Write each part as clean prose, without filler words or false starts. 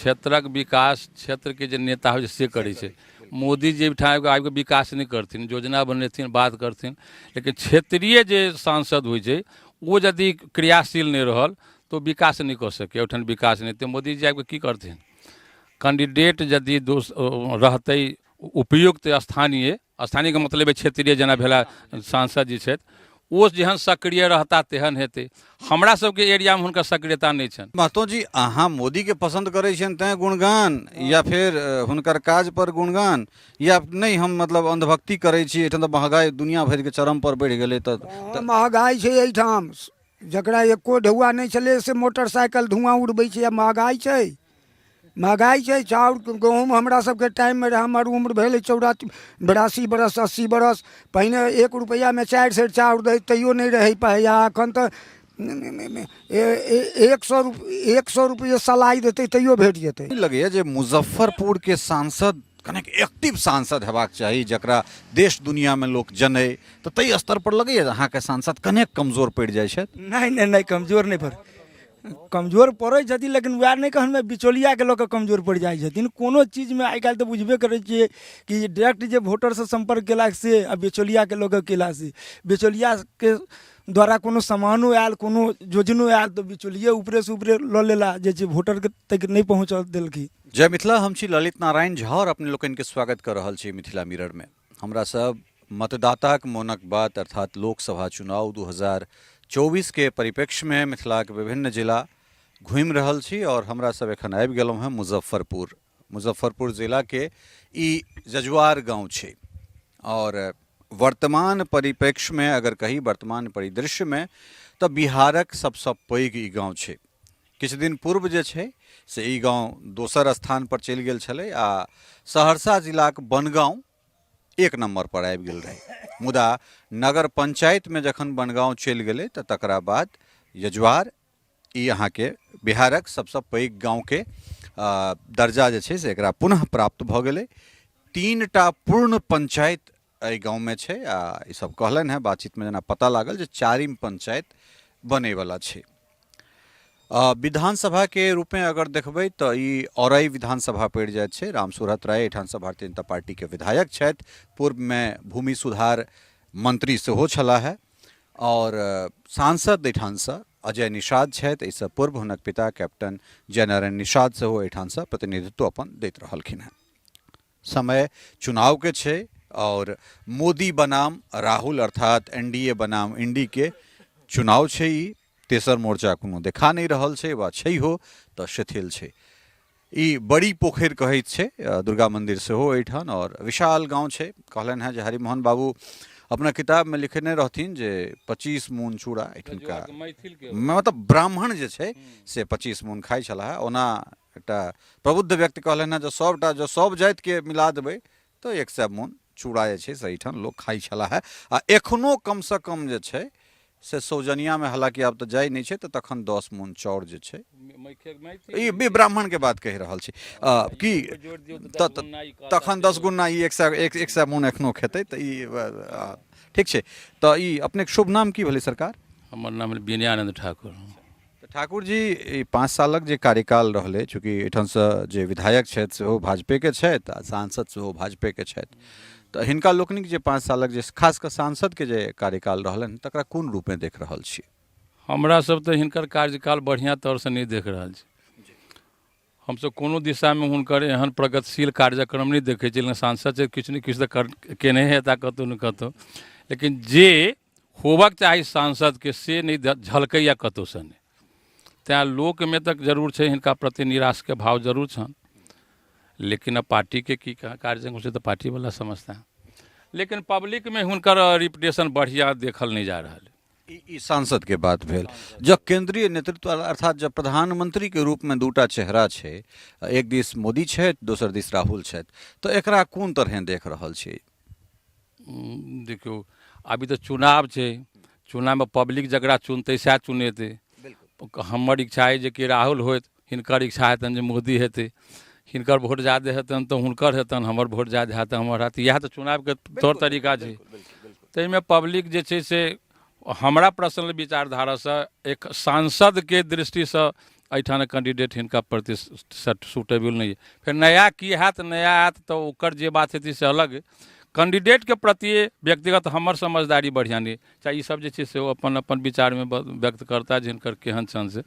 क्षेत्रक विकास क्षेत्र के जे नेता हो से करै छै। मोदी जी ठाम आबि कऽ विकास नहीं करथिन, योजना बनेथिन, बात करथिन, लेकिन क्षेत्रीय जे सांसद होइ छै वो यदि क्रियाशील नहीं रहल तो विकास नहीं कर सके। ओहिठाम विकास नहीं तो मोदी जी आबि कऽ की करथिन। कैंडिडेट यदि रहते उपयुक्त स्थानीय के मतलब है क्षेत्रीय जना भेला सांसद जी छथि, वो जेहन सक्रिय रहता तेहन हेतै। हमरा सबके एरिया में हुनकर सक्रियता नहीं छनि। महतो जी, अहाँ मोदी के पसंद करै छियनि तैं गुणगान, या फिर हुनकर काज पर गुणगान, या नहीं हम मतलब अंधभक्ति करै छी? एहिठाम तऽ महगाई दुनिया भरि के चरम पर बढ़ि गेलै। महगाई छै एहिठाम, जकरा एको ढौआ नहीं छलै से मोटरसाइकिल धुआं उड़बै छै। महगाई छै, महगाई छै। चाउर गहूँम हमरा सबके टाइम में रहे, हमर उम्र भेल 82 बरस 80 बरस पहिने 1 रुपैया में 4 सेर चाउर दै, तैयो नहीं रहे पाया। अखन तऽ 100 रुपये सलाई देते तैयो भेट जेतै। लगैया जे मुजफ्फरपुर के सांसद कनेक एक्टिव सांसद हेबाक चाही, जकरा देश दुनिया में लोक जनै, तो तई स्तर पर लगैया अहाँ के सांसद कनेक कमजोर पड़ जाय छथि। नहीं कमजोर नहीं पड़, कमजोर पड़ै छथिन, लेकिन वएह नहीं कहन में बिचौलिया के लोग कमजोर पड़ जाय छथिन। कोनो चीज में आइ काल्हि तो बुझबे करै छियै कि डायरेक्ट जे वोटर से संपर्क केला से आ बिचौलिया के लोग केला से, बिचौलिया के द्वारा कोनो सामानो आयल, कोनो योजनो आयल तो बिचौलिए ऊपरे से ऊपरे लऽ लेला, जे वोटर के तक नहीं पहुँच देलखिन। जय मिथिला, हम छी ललित नारायण झा और अपने लोकन के स्वागत कर रहल छी मिथिला मिरर में। हमरा सब मतदाताक मोनक बात अर्थात लोकसभा चुनाव 2024 के परिप्रेक्ष्य में मिथिला के विभिन्न जिला घूमि रहल छी और हमरा सब एखन आबि गेलहुँ हैं मुजफ्फरपुर जिला के ई जजुआर गाँव छै। और वर्तमान परिप्रेक्ष्य में अगर कही, वर्तमान परिदृश्य में, तो बिहारक सबसे पैघ ई गाँव छै। किछु दिन पूर्व जे छै से ई गाँव दोसर स्थान पर चलि गेल छलै आ सहरसा जिलाक बनगाँव 1 नंबर पर आबि गेल रहे। मुदा नगर पंचायत में जखन बनगाँव चलि गेलै तऽ तकरा बाद यजुआर ई अहाँ के बिहारक सबसे पैघ गाँव के दर्जा जे छै से एकरा पुनः प्राप्त भऽ गेलै। 3टा पूर्ण पंचायत एहि गाँव में छै आ ई सब कहलन है बातचीत में, जेना पता लागल जे 4म पंचायत बने वाला छै। विधानसभा के रूप में अगर देखबै तो ई औरई विधानसभा पड़ जाए छै। रामसूरत राय एठाम से भारतीय जनता पार्टी के विधायक छथि, पूर्व में भूमि सुधार मंत्री सेहो छला है, और सांसद एठाम से अजय निषाद छथि। एहिसँ पूर्व हुनक पिता कैप्टन जयनारायण निषाद सेहो एठाम से प्रतिनिधित्व अपन दैत रहलखिन हैं। समय चुनाव के छै और मोदी बनाम राहुल अर्थात एनडीए बनाम इंडी के चुनाव छै। ई तेसर मोर्चा कोनो देखा नहीं रहल छै, वा छै हो तो शिथिल छै। ई बड़ी पोखर कहैत छै, दुर्गा मंदिर सेहो एठान, और विशाल गाँव छै। कहलन है जे हरिमोहन बाबू अपना किताब में लिखने रहथिन जे 25 मून चूड़ा एठुनका मतलब ब्राह्मण जे छै से 25 मून खाइ छला है। ओना एकटा प्रबुद्ध व्यक्ति कहलन है जे सबटा जो सब जाति के मिला देबै तो 100 मून चूड़ा जे छै से एठान लोग खाइ छला है। आ एखनो कम से कम जे छै से सौजनिया में, हालांकि आब तो जाय नहीं छै, तो तखन 10 मून चाउर जे छै, ई ब्राह्मण के बात कहि रहल छी कि तखन 10 गुना ई 100 मून एखनो खेतै। तो ई ठीक छै। तो ई अपने शुभ नाम की भेलै सरकार? हमर नाम विनयानंद ठाकुर। ठाकुर जी, 5 सालक जे कार्यकाल रहलै, चूँकि एठाम से जे विधायक छथि सेहो भाजपे के छथि आ सांसद सेहो भाजपे के छथि, तो हिनका लोकनिक जे 5 सालक जे खास कर सांसद के जे कार्यकाल रहलन तकरा कोन रूप में देख रहल छी? हमरा सब तो हिनकर कार्यकाल बढ़िया तौर से नहीं देख रहल छी। हम सब कोनो दिशा में हुनकर एहन प्रगतिशील कार्यक्रम नहीं देखे छी। लेकिन सांसद से किछु ने किछु तो केने हेता कतौ न कतौ, लेकिन जे होबक चाही सांसद के से नहीं झलकैया कतौ से नहीं। तैं लोक में तक जरूर छै हिनका प्रति निराश के भाव जरूर छन, लेकिन अब पार्टी के की कार्यक्रम से तो पार्टी वाला समझता है। लेकिन पब्लिक में हुनकर रिपुटेशन बढ़िया देखल नहीं जा रहा है। ई सांसद के बात भेल। जब केंद्रीय नेतृत्व अर्थात जब प्रधानमंत्री के रूप में 2टा चेहरा छै, एक दिस मोदी छथि, दोसर दिस राहुल छथि, तो एकरा कोन तरह देख रहल छी? देखियो, अभी तो चुनाव छै, चुनाव में पब्लिक जकरा चुनते सएह चुनेते। हमर इच्छा है जे कि राहुल होत, हिनकर इच्छा हेतन जे मोदी हेतै। हिनकर वोट ज्यादा हेतन तो हुनकर हेतन, हमर वोट ज्यादा हेतन हमर हेतै। इएह तो चुनाव के तौर तरीका छै। ताहिमे पब्लिक जे छै से हमरा पर्सनल विचारधारा से एक सांसद के दृष्टि से एहिठाम कैंडिडेट हिनका प्रति सूटेबल नहीं है। फिर नया की हैत नया आयत तो ओकर जे बात हेतै से अलग कैंडिडेट के प्रति व्यक्तिगत हमर समझदारी बढ़िया नहीं चाहे ई सब जे छै से ओ अपन अपन विचार में व्यक्त करता जे हिनकर केहन छन से।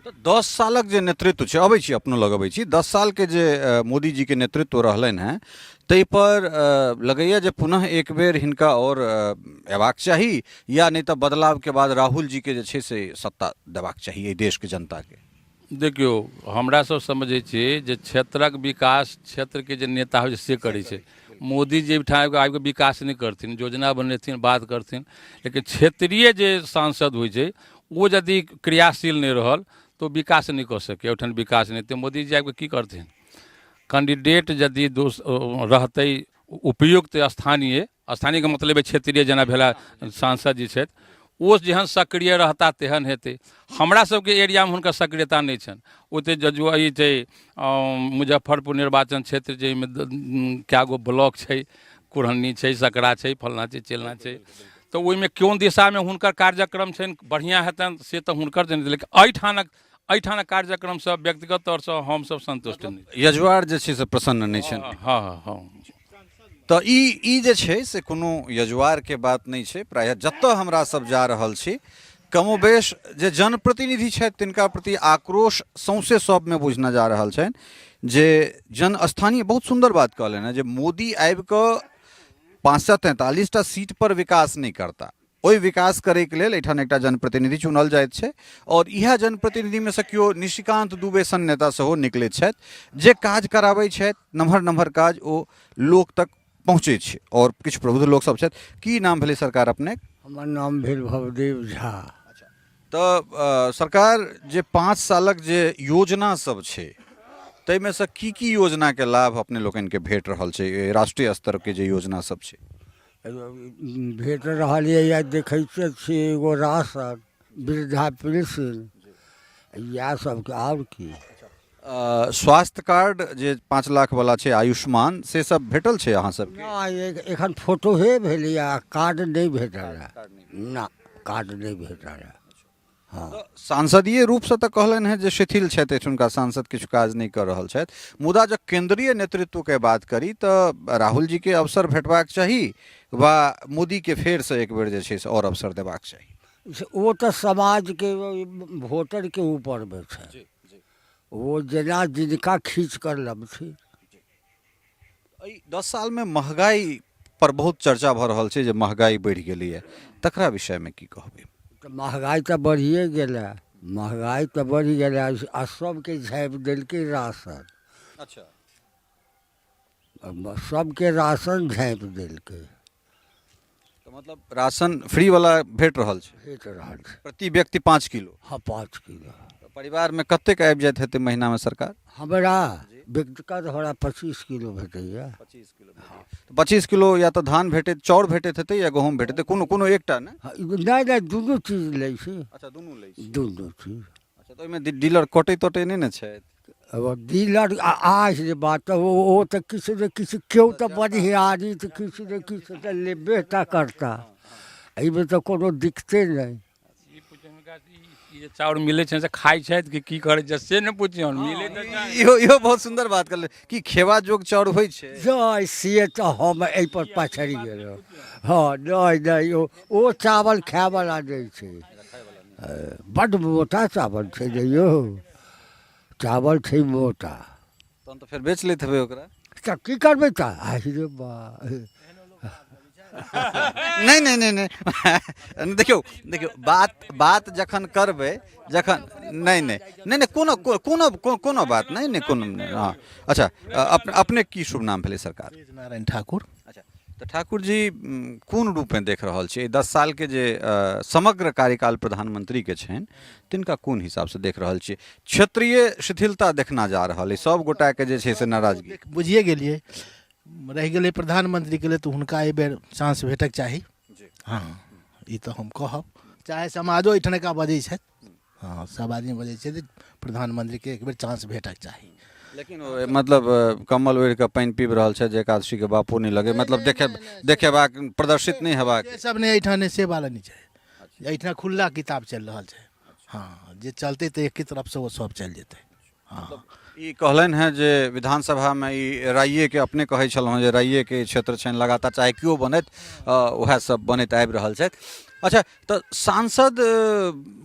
तो 10 सालक जे नेतृत्व छै अबै छी अपनो लग अबै छी 10 साल के जे मोदी जी के नेतृत्व रहलनि हैं ताहि पर लगैया जे पुनः एक बेर हिनका और एबाक चाही या नहीं तो बदलाव के बाद राहुल जी के जे छै से सत्ता देबाक चाही एहि देश के जनता के। देखियो हमरा सब समझै छियै जे क्षेत्रक विकास क्षेत्र के जे नेता होइ छै से करै छै। मोदी जी ठाम आबि कऽ विकास नहीं करथिन योजना बनेथिन बात करथिन लेकिन क्षेत्रीय जे सांसद होइ छै वो यदि क्रियाशील नहीं रहल तो विकास नहीं कर सके ओहिठाम विकास नहीं तो मोदी जी आबि कऽ की करथिन। कैंडिडेट यदि रहते उपयुक्त स्थानीय के मतलब क्षेत्रीय जेना भेला सांसद जी छथि ओ जेहन सक्रिय रहता तेहन हेतै। हमरा सबके एरिया में हुनकर सक्रियता नहीं छनि ओते जजुआ ई छै मुजफ्फरपुर निर्वाचन क्षेत्र जाहिमे कए गो ब्लॉक छै कुरहन्नी छै सकरा छै फलना छै चिलना छै तो ओहिमे कोन दिशामे हुनकर कार्यक्रम छनि बढ़िया हेतनि से तो हुनकर जनित लेकिन एहिठाम कार्यक्रम सब व्यक्तिगत तौर से हम सब संतुष्ट नहीं। यजवार जे छै से प्रसन्न नहीं छनि। हाँ हाँ हाँ तो ई जे छै से कोनो यजवार के बात नहीं छै। प्रायः जतऽ हमरा सब जा रहल छी कमोबेश जे जनप्रतिनिधि छथि तिनका प्रति आक्रोश सौंसे सब में बुझना जा रहल छनि जे जन स्थानीय बहुत सुंदर बात कहलनि हैं जे मोदी आबि कऽ 543टा सीट पर विकास नहीं करता ओहि विकास करे के लेल एठान एकटा जनप्रतिनिधि चुनल जाइत छै और इएह जनप्रतिनिधि में से केओ निशिकांत दुबे सन नेता सेहो निकलैत छथि जे काज कराबै छथि नम्हर नम्हर काज ओ लोक तक पहुँचे छै और किछु प्रबुद्ध लोक सब छथि। की नाम भेलै सरकार अपने? हमर नाम भेल भवदेव झा। तो सरकार जे 5 सालक जे योजना सब छै ताहिमे से की योजना के लाभ अपने लोकनि के भेट रहल छै राष्ट्रीय स्तर के जे योजना सब छै? भेट रहल यऽ देखै छियै एगो राशन वृद्धा पेंशन इएह सबके और की स्वास्थ्य कार्ड जे 5 लाख वाला छै आयुष्मान से सब भेटल छै अहाँ सबके? नहीं एखन फोटो हे भेलैया कार्ड नहीं भेटल है ना कार्ड नहीं भेटल है। हाँ तो सांसदीय रूप से तो कहलन है जे शिथिल छथि एठुनका सांसद किछु काज नहीं कर रहल छथि मुदा जब केंद्रीय नेतृत्व के बात करी तो राहुल जी के अवसर भेटबाक चाही वा मोदी के फेर से एक बेर जे छै से और अवसर देबाक चाही? वो तो समाज के वोटर के ऊपर में है वो जना जिनका खींच कर लब थी। 10 साल में महंगाई पर बहुत चर्चा भ रहल छै जे महंगाई बढ़ि गेलै है तकरा विषय में की कहबै? तो महंगाई तो बढ़िए गेल महंगाई तो बढ़ि गेल आ सबके झाँपि देलकै राशन। अच्छा सबके राशन झाँपि देलकै तो मतलब राशन फ्री वाला भेट रहल छै? भेट रहल छै प्रति व्यक्ति 5 किलो? हाँ 5 किलो। तो परिवार में कतेक आबि जाइत हेतै महीना में सरकार? हमरा व्यक्तिगत हमरा 25 किलो भेटैया। 25 किलो तो 25 किलो या तो धान भेटैत चाउर भेटैत हेतै या गहूम भेटैत कोनो कोनो एकटा ने? नहीं दुनू चीज लै छै। अच्छा दुनू लै छै दुनू चीज। अच्छा तो ओहिमे डीलर कटै तटै नहीं ने छै? अब डीलर आज जे बात वो तो किसी न किसी क्यों तो बढ़ियारी तो किसी न किसी तो लेबे ता करता एहिमे तो कोनो दिक्कते नहीं। ये चाउर मिले छै से खाइ छथि कि की करै छै से ने पूछियौन मिले त इहो बहुत सुंदर बात कहले कि खेवा जोग चाउर होइ छै? जय से तो हम एहि पर पछड़ी गेल। हाँ नहीं ओ चावल खाय वाला नहीं छै बड़ मोटा चावल छै यौ चावल छै मोटा। तहन तो फिर बेच लेत हेबै ओकरा? तऽ की करबै तऽ रे बा नहीं नहीं नहीं नहीं देखियो देखियो बात जखन करबै जखन नहीं नहीं नहीं नहीं कोनो कोनो कोनो बात नहीं नहीं कोनो हाँ अच्छा अपने की शुभ नाम भेलै सरकार? नारायण ठाकुर। अच्छा तो ठाकुर जी कोन रूप में देख रहल छियै 10 साल के जे समग्र कार्यकाल प्रधानमंत्री के छनि तिनका कोन हिसाब से देख रहल छियै? क्षेत्रीय शिथिलता देखना जा रहल है सब गोटा के जे छै से नाराजगी बुझिए गेलिए रह गेलै प्रधानमंत्री के लिए तो हुनका एहि बेर चांस भेटक चाही। हाँ ई तो हम कहब चाहे समाजो एहिठनका बजै छथि हाँ सब आदमी बजै छै प्रधानमंत्री के एक बेर चांस भेटक चाही। लेकिन मतलब कमल ओढ़ि कऽ पानि पीब रहल छै जे एकादशी के बापो नहीं लगे मतलब देखेबाक प्रदर्शित नहीं हेबाक सब नहीं एहिठाम से वाला नहीं छै एहिठाम खुला किताब चलि रहल छै। हाँ जे चलते तो एक ही तरफ से वो सब चल जेतै। हाँ ई कहलन है जे विधानसभा में ई राइये के अपने कहै छलहुँ जे राइये के क्षेत्र छनि लगातार चाहे केओ बनैत वएह सब बनैत आबि रहल छथि। अच्छा तो सांसद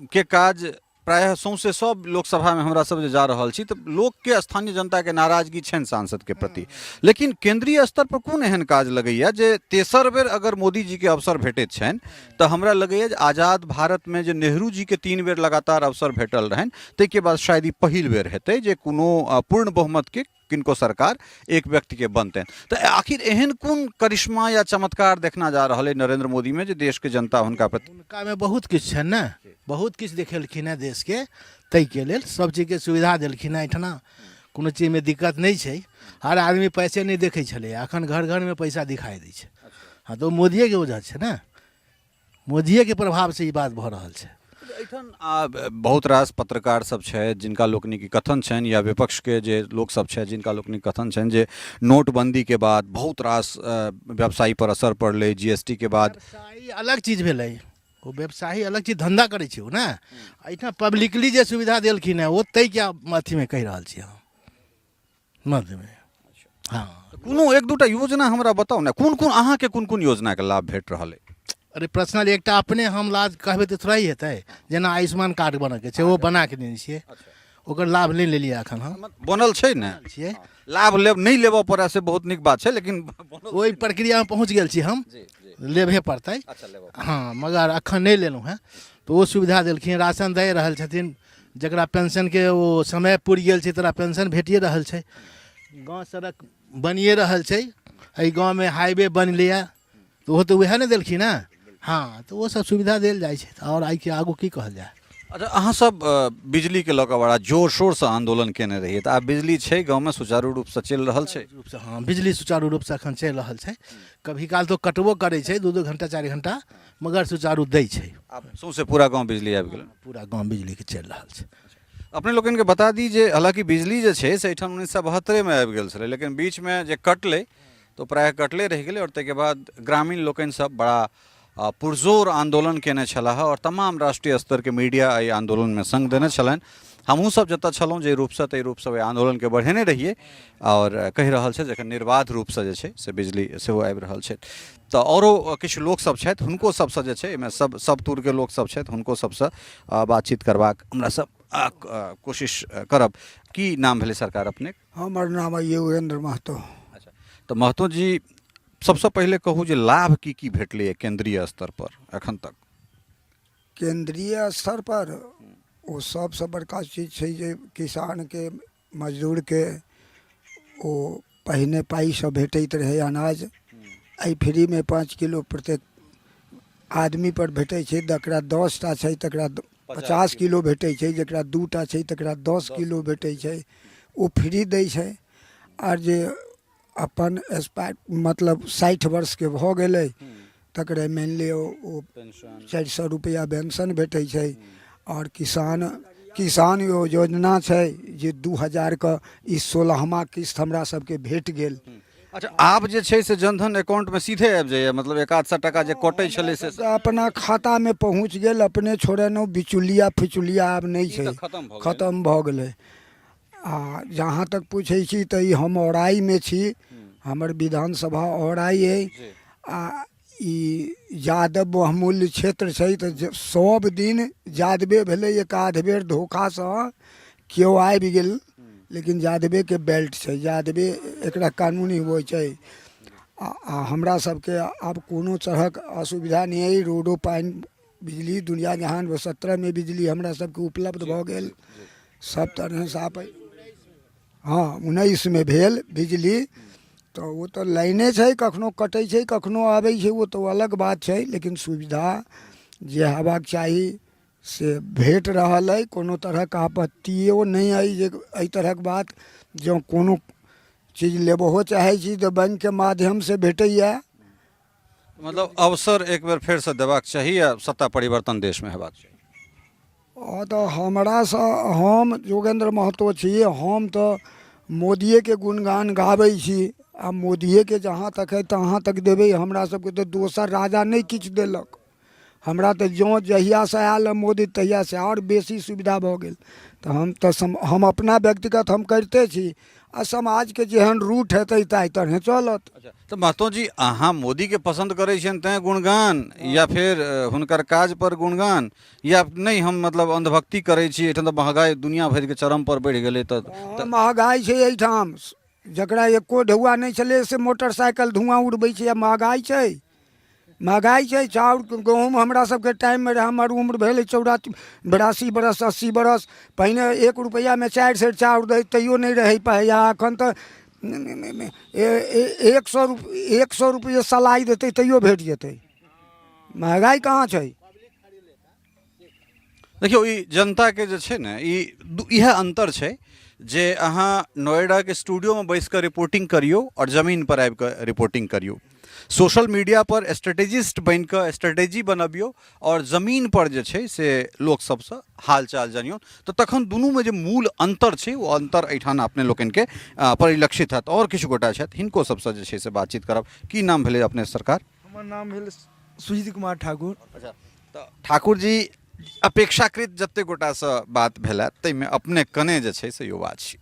के काज प्रायः सौंसे सब लोकसभा में हमरा सब जे जा रहल छी तो लोक के स्थानीय जनता के नाराजगी छनि सांसद के प्रति, लेकिन केंद्रीय स्तर पर कोन एहन काज लगैया जे तेसर बेर अगर मोदी जी के अवसर भेटैत छनि तो हमरा लगैया जे आजाद भारत में जे नेहरू जी के 3 बेर लगातार अवसर भेटल रहनि ताहिके बाद शायद ई पहिल बेर हेतै जे कोनो पूर्ण बहुमत के किनको सरकार एक व्यक्ति के बनते तो आखिर एहन कोन करिश्मा या चमत्कार देखना जा रहा है नरेंद्र मोदी में जो देश के जनता हुनका प्रति? उनका में बहुत किछु छनि ने, बहुत किछु देखेलखिन है देश के, ताहि के लेल सब चीज के सुविधा देलखिन है। एहिठिना कोनो चीज में दिक्कत नहीं छै, हर आदमी पैसे नहीं देखै छलै, अखन घर घर में पैसा दिखाई दै छै। हाँ तो मोदिये के वजह छै ने, मोदिये के प्रभाव से ई बात भऽ रहल छै। एहिठाम बहुत रास पत्रकार सब छै जिनका लोकनि के कथन छनि या विपक्ष के जे लोक सब छै जिनका लोकनि कथन छनि जे नोटबंदी के बाद बहुत रास व्यवसायी पर असर पड़लै, जीएसटी के बाद। व्यवसायी अलग चीज भेलै, वो व्यवसायी अलग चीज धंधा करै छै ओ ने। एहिठाम पब्लिकली जे सुविधा देलखिन है वो तै के अथी में कहि रहल छी हम मध्य में। हाँ कोनो एक दूटा योजना हमरा बताउ ने, कोन कोन अहाँ के कोन कोन योजना के लाभ भेट रहल है? अरे पर्सनल एकटा अपने हम लाज कहबै तऽ थोड़ा ही हेतै, जेना आयुष्मान कार्ड बनऽ के छै वो बना के देने छियै, ओकर लाभ नहीं लेलियै अखन हम। बनल छै ने छियै, लाभ लेब नहीं लेबऽ पड़ै से बहुत नीक बात छै, लेकिन ओहि प्रक्रिया में पहुँच गेल छी हम, लेबहे पड़तै। हाँ मगर अखन नहीं लेलहुँ हैं, तो वो सुविधा देलखिन, राशन दे रहल छथिन, जकरा पेंशन के वो समय पुरि गेल छै तकरा पेंशन भेटिए रहल छै, गाँव सड़क बनिए रहल छै, एहि गाँव में हाईवे बनलैए तो वो तो वएह ने देलखिन ने। हाँ तो वो सब सुविधा देल जाइ छै और आई के आगू की कहल जाए। अच्छा अहाँ सब बिजली के लऽ कऽ बड़ा जोर शोर से आंदोलन केने रहिए, तऽ आब बिजली छै गाँव में सुचारू रूप से चलि रहल छै? हाँ बिजली सुचारू रूप से अखन चलि रहल छै, कभी काल तो कटबो करे छै 2-2 घंटा 4 घंटा, मगर सुचारू दै छै। आब सौंसे पूरा गाँव बिजली आबि गेल, पूरा गाँव बिजली के चलि रहल छै। अपने लोगन के बता दी जे हालांकि बिजली जे छै से एहिठाम 1972 में आबि गेल छलै, लेकिन बीच में जे कटलै तो प्राय कटले रहि गेलै और ताहिके बाद ग्रामीण लोकनि सब बड़ा पुरजोर आंदोलन केने छलाह और तमाम राष्ट्रीय स्तर के मीडिया एहि आंदोलन में संग देने छलनि। हमहूँ सब जतऽ छलहुँ जे रूप से ताहि रूप से आंदोलन के बढ़ेने रहिए और कहि रहल छै जखन निर्बाध रूप से जे छै से बिजली सेहो आबि रहल छै। तऽ औरो किछु लोक सब छथि, हुनको सबसँ जे छै एहिमे सब तूर के लोक सब छथि, हुनको सबसँ बातचीत करबाक हमरा सब कोशिश करब। की नाम भेलै सरकार अपने? हमर नाम है योगेंद्र महतो। अच्छा तो महतो जी सबसे पहले कहूँ जे लाभ की भेटलै केंद्रीय स्तर पर एखन तक? केंद्रीय स्तर पर वो सबसे बड़का चीज छै जे किसान के मजदूर के वो पहिने पाई से भेटैत रहे अनाज, आई फ्री में 5 किलो प्रत्येक आदमी पर भेटै छै, जकरा 10 टा छै तकरा 50 किलो भेटै छै, जकरा 2 टा छै तकरा 10 किलो भेटै छै, वो फ्री दै छै। और जे अपन एक्सपायर मतलब 60 वर्ष के भऽ गेलै तकरे मानि लिअ ओ 400 रुपया पेंशन भेटै छै। और किसान योजना छै जे 2000 के ई 16वां किस्त हमरा सबके भेट गेल। अच्छा आब जे छै से जनधन अकाउंट में सीधे आबि जाइए, मतलब 1-800 टका जे कटै छलै से अपना खाता में पहुँच गेल, अपने छोड़ेनौ, बिचुलिया फिचुलिया आब नहीं छै, खत्म भऽ गेलै। आ जहाँ तक पूछे छी तो ई हम औराई में छी, हमर विधानसभा औराई है आ ई यादव बहुमूल्य क्षेत्र छै, तो सब दिन यादवे भेलै, एक आध बेर धोखा से केओ आबि गेल, लेकिन यादवे के बेल्ट छै, यादवे एकरा कानूनी होइ छै। आ हमरा सबके आब कोनो तरहक असुविधा नहीं है, रोडो पानी बिजली दुनिया जहान 17 में बिजली हमरा सबके उपलब्ध भऽ गेल, सब तरह से आप। हाँ 19 में भेल बिजली, तो वो तो लाइने छै, कखनो कटै छै कखनो आबै छै, वो तो अलग बात छै, लेकिन सुविधा जे हेबाक चाही से भेट रहल है, कोनो तरहक आपत्तियो नहीं है। जे एहि तरहक बात जो कोनो चीज लेबहो चाहे छी तो बैंक के माध्यम से भेटैया, मतलब अवसर एक बेर फेर से देबाक चाहिए या सत्ता परिवर्तन देश में हेबाक चाहिए? तो हमरा से हम योगेंद्र महतो छी, हम तो मोदिये के गुणगान गाबै छी, आ मोदिये के जहाँ तक है तहाँ तक देबै, हमरा सबके तो दोसर राजा नहीं किछु देलक, हमरा तो जो जहिया से आयल है मोदी तहिया से और बेसी सुविधा भऽ गेल। तो हम अपना व्यक्तिगत हम करते छी आ समाज के जेहन रूट हेतै ताहि तरहे चलत। अच्छा, तो महतो जी अहाँ मोदी के पसंद करै छियनि तें गुणगान या फिर हुनकर काज पर गुणगान, या नहीं हम मतलब अंधभक्ति करै छी? एहिठाम तो महगाई दुनिया भरि के चरम पर बढ़ि गेलै। तो महगाई छै एहिठाम, जकरा एको ढौआ नहीं चले से मोटरसाइकिल धुआं उड़बै छै। महगाई छै, महगाई छै। चाउर गहूँम हमरा सबके टाइम में रहे, हमर उम्र भेल 82 बरस 80 बरस पहिने 1 रुपैया में 4 सेर चाउर दै तैयो नहीं रह पाया। एखन तो 100 रुपये सलाई देते तैयो भेट जेतै। महगाई कहाँ छै? देखियो ई जनता के जे छै ने इह अंतर छै जे अहाँ नोएडा के स्टूडियो में बैस कर रिपोर्टिंग करियो और जमीन पर आबि कऽ रिपोर्टिंग करियो। सोशल मीडिया पर स्ट्रेटेजिस्ट बन कऽ स्ट्रेटेजी बनबियो और जमीन पर जे छै से लोक सबसँ हाल चाल जानियो। तो तखन दुनू में जे मूल अंतर छै वो अंतर एहिठाम अपने लोकनि के परिलक्षित हैत। और किछु गोटा छथि हिनको सबसँ जे छै से बातचीत करब। की नाम भेलै अपने सरकार? हमर नाम भेल सुजीत कुमार ठाकुर। अच्छा, तो ठाकुर जी अपेक्षाकृत जते गोटा से बात भेल ताहिमे अपने कने जे छै से युवा छी,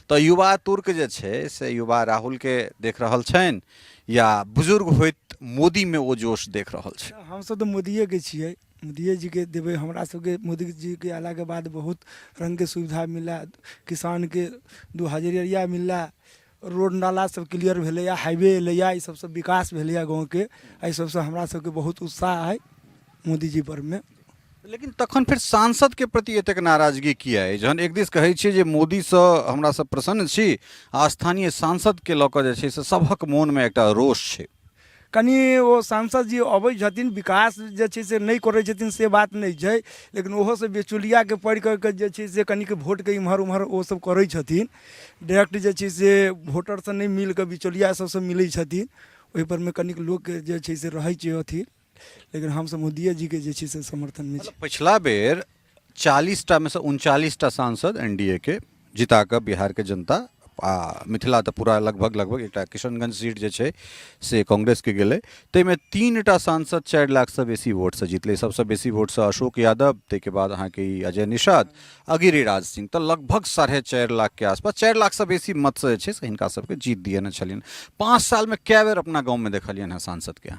तो युवा तुर्क जे छै से युवा राहुल के देख रहल छनि या बुजुर्ग होइत मोदी में वो जोश देख रहल छै? हमसब तो मोदिये के छियै, मोदिये जी के देबै। हमरा सबके मोदी जी के अला के बाद बहुत रंग के सुविधा मिला, किसान के 2000 मिला, रोड नाला सब क्लियर भेलैया, हाईवे एलैया, ई सबसँ विकास भेलैया गाँव के। एहि सबसँ हमरा सबके बहुत उत्साह है मोदी जी पर में। लेकिन तखन फिर सांसद के प्रति एतेक नाराजगी किया है? जहन एक दिस कहै छियै जे मोदी से हमरा सब प्रसन्न छी, आ स्थानीय सांसद के लऽ कऽ जे छै से सभक मोन में एकटा रोष छै। कनि ओ सांसद जी अबै छथिन, विकास जे छै से नहीं करै छथिन से बात नहीं छै, लेकिन ओहो से बेचुलिया के पढ़ि करके जे छै से कनिक वोट के इम्हर उम्हर ओ सब करै छथिन। डायरेक्ट जे छै से वोटर से नहीं मिल कऽ बिचौलिया सबसँ मिलै छथिन। ओहि पर में कनिक लोग के जे छै से रहै छै अथी। लेकिन हम सब मोदी जी के जे छै से समर्थन में छी। पिछला बेर 40टा में से 39टा सांसद एनडीए के जिता कऽ बिहार के जनता मिथिला तो पूरा लगभग एक किशनगंज सीट जे छै से कांग्रेस के गेलै। ताहिमे 3टा सांसद 4 लाख से बेसी वोट से जीतले। सबसे बेसी वोट से अशोक यादव, ताहिके बाद अहाँके अजय निषाद आ गिरिराज सिंह। तो लगभग 4.5 लाख के आसपास, 4 लाख से बेसी मत से जे छै से हिनका सबके जीत दिए छलियनि। 5 साल में कए बेर अपना गाँव में देखलियनि हैं सांसद के?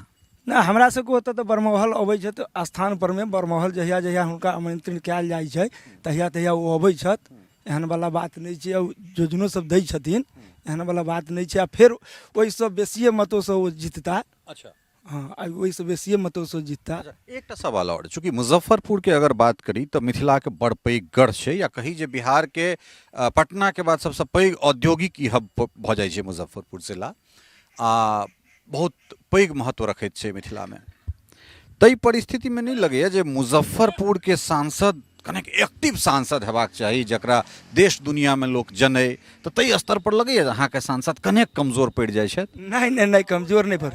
ना हमरा सबके ओतऽ तऽ बरमहल अबै छथि स्थान पर में। बरमहल जहिया जहिया हुनका आमंत्रण कयल जाइ छै तहिया तहिया ओ अबै छथि। एहन वाला बात नहीं छै, योजनो सब दै छथिन, एहन वाला बात नहीं छै। आ फिर ओहिसँ बेसिए मतों से वो जीतता। अच्छा, हाँ, ओहिसँ बेसिए मतों से जीतता। एकटा सवाल और, चूंकि मुजफ्फरपुर के अगर बात करी तो मिथिला के बड़ पैघ गढ़ छै, या कही जे बिहार के पटना के बाद सबसे पैघ औद्योगिक हब भऽ जाइ छै मुजफ्फरपुर जिला, आ बहुत पैघ महत्व रखैत छै मिथिला में। ताहि परिस्थिति में नहीं लगैया जे मुजफ्फरपुर के सांसद कनेक एक्टिव सांसद हेबाक चाही, जकरा देश दुनिया में लोक जनै? तो ताहि स्तर पर लगैया अहाँ के सांसद कनेक कमजोर पड़ि जाइ छथि? नहीं कमजोर नहीं पर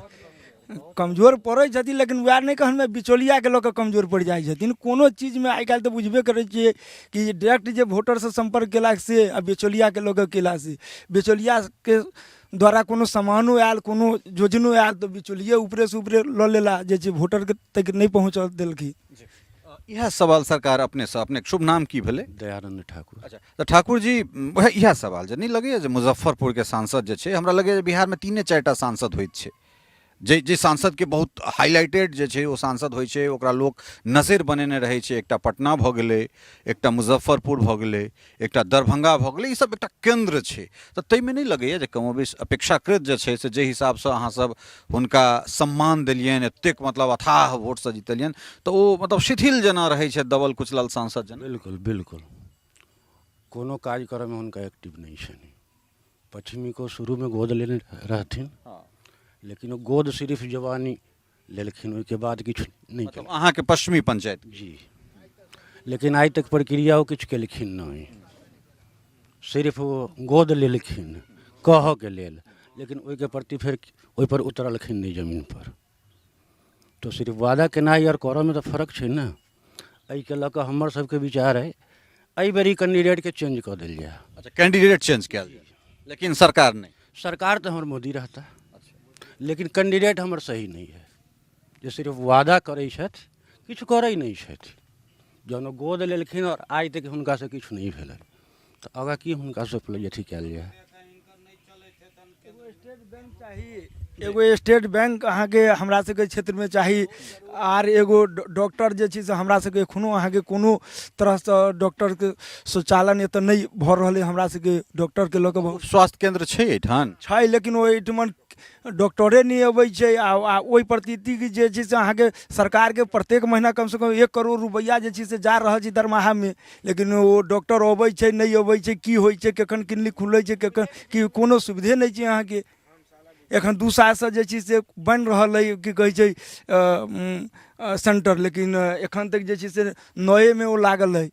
कमजोर पड़ै छथिन, लेकिन वएह नहीं कहन में बिचौलिया के लऽ कऽ कमजोर पड़ि जाइ छथिन। कोनो चीज में आइ काल्हि तऽ बुझबे करै छियै कि डायरेक्ट जे वोटर से संपर्क केला से आ बिचौलिया के लऽ कऽ केला से, बिचौलिया के द्वारा कोनो सामानो आयल, कोनो योजनो आयल तो बिचौलिए ऊपरे से ऊपरे लऽ लेला, जे छै वोटर के तक नहीं पहुँच देलखिन। यह सवाल सरकार अपने से, अपने शुभ नाम की भेले? दयानंद ठाकुर। अच्छा, तो ठाकुर जी वह यह सवाल जे नहीं लगैया जे मुजफ्फरपुर के सांसद जे छै, हमरा लगैया बिहार में 3-4टा सांसद होइत छै, जे सांसद के बहुत हाईलाइटेड जे छै वो सांसद होइ छै, ओकरा लोक नजर बनेने रहै छै। एकटा पटना भऽ गेलै, एकटा मुजफ्फरपुर भऽ गेलै, एकटा दरभंगा भऽ गेलै, ई सब एकटा केंद्र छै। तो ताहिमे नहीं लगैया जे कमोबेश अपेक्षाकृत जे छै से जे हिसाब से अहाँ सब हुनका सम्मान देलियनि, एतेक मतलब अथाह वोट से जीतलियनि, तो ओ मतलब शिथिल जेना रहै छै, दबल कुचलल सांसद जेना? बिल्कुल बिल्कुल कोनो काज करऽ में हुनका एक्टिव नहीं छनि। पश्चिमी को शुरू में गोद लेने रहथिन, लेकिन वो गोद सिर्फ जवानी लेलखिन, उसके बाद किछु नहीं मतलब अहाँ के पश्चिमी पंचायत जी। लेकिन आज तक प्रक्रिया वो किछु केलखिन नहीं, सिर्फ वो गोद लेलखिन कहऽ के लेल, लेकिन ओहिके प्रति फिर ओहि पर उतरलखिन नहीं जमीन पर। तो सिर्फ वादा केनाइ और करऽ में तो फर्क छै ने। एहिके लऽ कऽ हमर सबके विचार है एहि बेरी कैंडिडेट के चेंज कऽ देल जाए। अच्छा, कैंडिडेट चेंज कयल जाय, लेकिन सरकार नहीं? सरकार तो हमर मोदी रहता, लेकिन कैंडिडेट हमर सही नहीं है। जे सिर्फ वादा करै छथि किछु करै नहि छथि। जहन ओ गोद लेलखिन और आइ तक हुनकासँ किछु नहि भेलै तऽ आगाँ की हुनकासँ अथी कयल जाय। एगो स्टेट बैंक अहाँके हमरा सबके क्षेत्रमे चाही, आर एगो डॉक्टर जे छै से हमरा सबके एखनो अहाँके कोनो तरहसँ डॉक्टरके शौचालय एतऽ नहि भऽ रहल अइ। हमरा सबके डॉक्टरके लऽ कऽ बहुत स्वास्थ्य केंद्र छै एहिठाम? छै, लेकिन ओहिठमन डॉक्टरे नहि अबै छै। आ ओहि प्रति जे छै से अहाँके सरकारके प्रत्येक महीना कमसँ कम 1 करोड़ रुपैआ जे छै से जा रहल छै दरमाहामे, लेकिन ओ डॉक्टर अबै छै नहि अबै छै, की होइ छै, कखन क्लिनिक खुलै छै, कखन की कोनो सुविधे नहि छै अहाँके। एखन 2 सालसँ जे छै से बनि रहल अइ की कहै छै सेंटर, लेकिन एखन तक जे छै से नएमे ओ लागल अइ।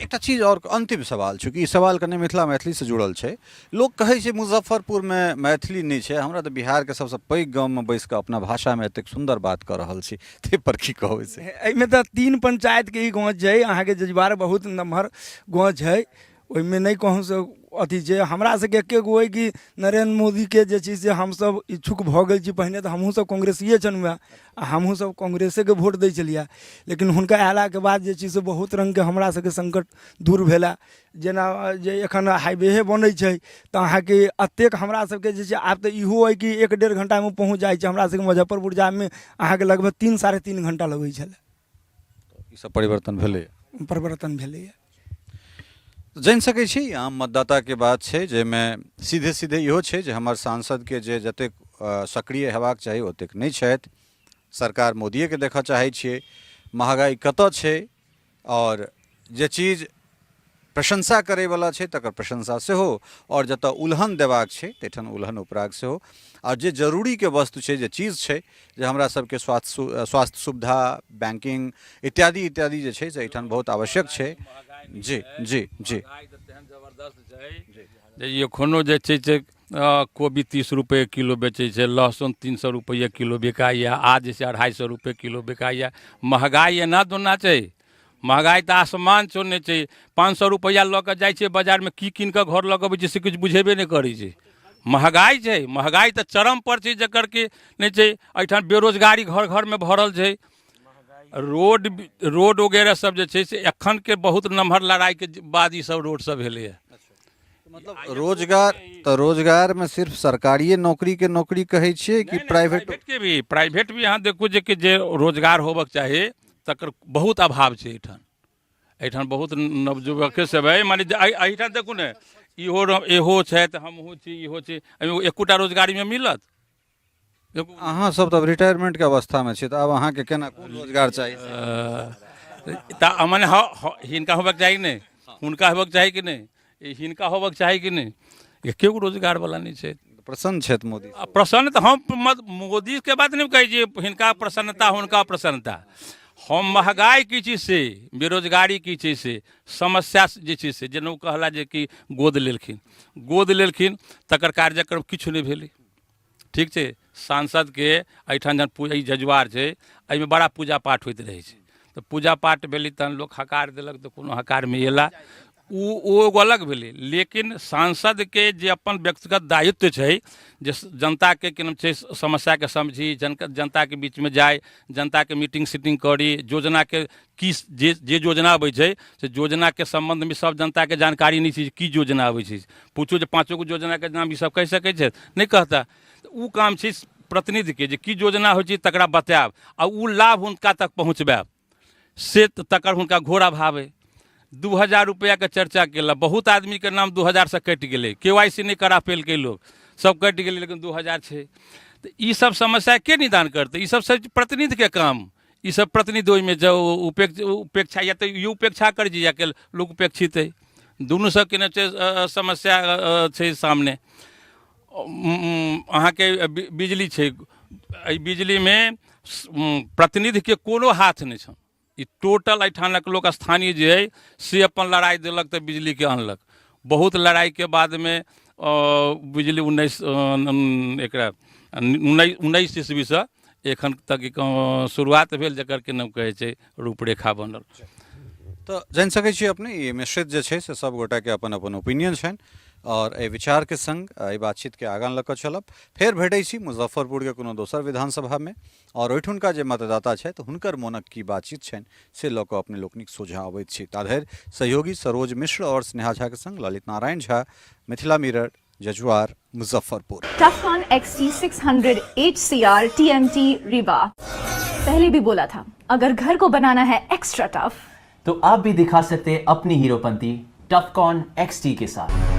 एकटा चीज और अंतिम सवाल, चूँकि ई सवाल कने मैथिली से जुड़ल छै। लोग कहै छै मुजफ्फरपुर में मैथिली नहीं छै, हमरा तो बिहार के सबसे पैघ गाँव में बैस कऽ अपना भाषा में एतेक सुंदर बात कऽ रहल छी, ते पर की कहबै से? एहिमे तऽ 3 पंचायत के ही गाँव छै, अहाँके जजुआर बहुत नम्हर गाँव छै, ओहिमे नहि कहूँ से अथी छै। हमरा सबके एके गो अइ कि नरेंद्र मोदी के जे छै से हमसब इच्छुक भऽ गेल छी। पहिने तऽ हमहूँ सब कांग्रेसिए छलहुँ आ हमहूँ सब कांग्रेसे के वोट दै छलियै, लेकिन हुनका अयलाके बाद जे छै से बहुत रंग के हमरा सबके संकट दूर भेला। जेना जे एखन हाईवे बनै छै तऽ अहाँके एतेक हमरा सबके जे छै आब तऽ इहो अइ कि 1-1.5 घंटामे पहुँच जाइ छै। हमरा सबके मुजफ्फरपुर जायमे अहाँके लगभग 3-3.5 घंटा लगै छलै। ई सब परिवर्तन भेलैए। जानि सकै छी आम मतदाता के बात छै, जाहिमे सीधे सीधे इहो छै जे हमर सांसद के जे जतेक सक्रिय हेबाक चाही ओतेक नहि छथि। सरकार मोदिये के देखऽ चाहै छियै, महगाई कतऽ छै, और जे चीज प्रशंसा करैवला छै तकर प्रशंसा सेहो, और जतऽ उल्हन देबाक छै तैठाम उल्हन उपराग सेहो। और जे जरूरी के वस्तु छै, जे चीज छै, जे हमरा सबके स्वास्थ्य सुविधा, बैंकिंग इत्यादि इत्यादि जे छै से एहिठाम बहुत आवश्यक छै। जी जी जी जबरदस्त छै जे एखनो जे छै से कोबी 30 रुपये किलो बेचै छै, लहसुन 300 रुपये किलो बिकाइए, आज जे छै 250 रुपये किलो बिकाइए। महगाई एना दोना छै, महगाई तऽ आसमान छोड़ने छै। 500 रुपैआ लऽ कऽ जाइ छै बाजारमे, की कीन कऽ घर लऽ कऽ अबै छै से किछु बुझेबे नहि करै छै। महगाई छै, महगाई तऽ चरम पर छै, जकर कि नहि छै। एहिठाम बेरोजगारी घर घरमे भरल छै। रोड वगैरह सब जे छै से एखन के बहुत नमहर लड़ाई के बाद ई सब रोड सब भेलैए। मतलब रोजगार में सिर्फ सरकारी नौकरी के नौकरी कहै छियै कि प्राइवेट भी अहाँ देखू जे रोजगार होबक चाही तकर बहुत अभाव छै एहिठाम बहुत नवयुवक सब है। मान एहिठाम देखू ने, इहो छथि, हमहूँ छी, इहो छी, एहिमे एकोटा रोजगारी में मिलत? अहाँ सब तऽ रिटायरमेंट के अवस्था में छी, तऽ आब अहाँ के केना कोन रोजगार चाही? तऽ मने हिनका होबक चाही कि नहि, हुनका होबक चाही कि नहि, हिनका होबक चाही कि नहीं? एकेगो रोजगार वाला नहीं छै। प्रसन्न छथि मोदी? प्रसन्न तऽ हम मोदी के बात नहीं कहै छी, हिनका प्रसन्नता हुनका प्रसन्नता। हम महगाई की चीज से, बेरोजगारी की चीज से, समस्या जे छै से, जेना कहला जे कि गोद लेलखिन तकर कार्यक्रम किछु नहीं भेलै। ठीक छै, सांसद के एहिठाम जहन पूजा जजुआर छै, एहिमे बड़ा पूजा पाठ होइत रहै छै, तऽ पूजा पाठ भेलै तहन लोक हकार देलक, तऽ कोनो हकारमे अयला ओ अलग भेलै। लेकिन सांसद के जे अपन व्यक्तिगत दायित्व छै, जे जनता के कि नाम छै समस्या के समझी, जनता के बीच में जाए, जनता के मीटिंग सीटिंग करी, योजना के की जे योजना अबै छै से योजना के संबंध में सब जनता के जानकारी नहीं छै की योजना अबै छै। पूछू जे 5 गो योजना के नाम ई सब कहि सकै छै? नहीं कहता। उ काम छै प्रतिनिधि के, जे की योजना होइ छै तकरा बतायब आ उ लाभ हुनका तक पहुँचबायब, से तकर हुनका घोर अभाव है। 2000 रुपया के चर्चा केला, बहुत आदमी के नाम 2000 से कटि गेलै, KYC नहीं करा पेलकै लोग, सब कटि गेलै, लेकिन 2000 छै। तो ई सब समस्या के निदान करते? ई सब प्रतिनिधि के काम। ई सब प्रतिनिधि ओहिमे जो उपेक्षा या तो ये उपेक्षा कर जी, या के लोग उपेक्षित है। दुनू सबके ने समस्या छै सामने। अहाँ के बिजली छै, बिजली में प्रतिनिधि के कोनो हाथ नहीं छै। ई टोटल एहिठामक लोक स्थानीय जे है से अपन लड़ाई दिलक तऽ बिजली के अनलक। बहुत लड़ाई के बाद में बिजली 19 ईस्वी से एखन तक शुरुआत भेल, जकर के नाम कहै छै रूपरेखा बनल। तो जानि सकै छी अपने ई मिश्रित जे छै से सब गोटा के अपन अपन ओपिनियन छनि। और ए विचार के संग ए बातचीत के आगाँ लऽ कऽ चलब। फेर भेटै छी मुजफ्फरपुर के कोनो दोसर विधानसभा में और ओहिठुनका जे मतदाता छथि हुनकर मोनक की बातचीत छनि से लऽ कऽ अपने लोकनिक सोझा अबैत छी। ताधरि सहयोगी सरोज मिश्र और स्नेहा झा के संग Lalit Narayan Jha, Mithila mirror, Jajuar, Muzaffarpur. टफकॉन XT 600 HCR TMT Rewa. पहले भी बोला था, अगर घर को बनाना है एक्स्ट्रा टफ तो आप भी दिखा सकते हैं अपनी हीरोपंती टफकॉन XT के साथ।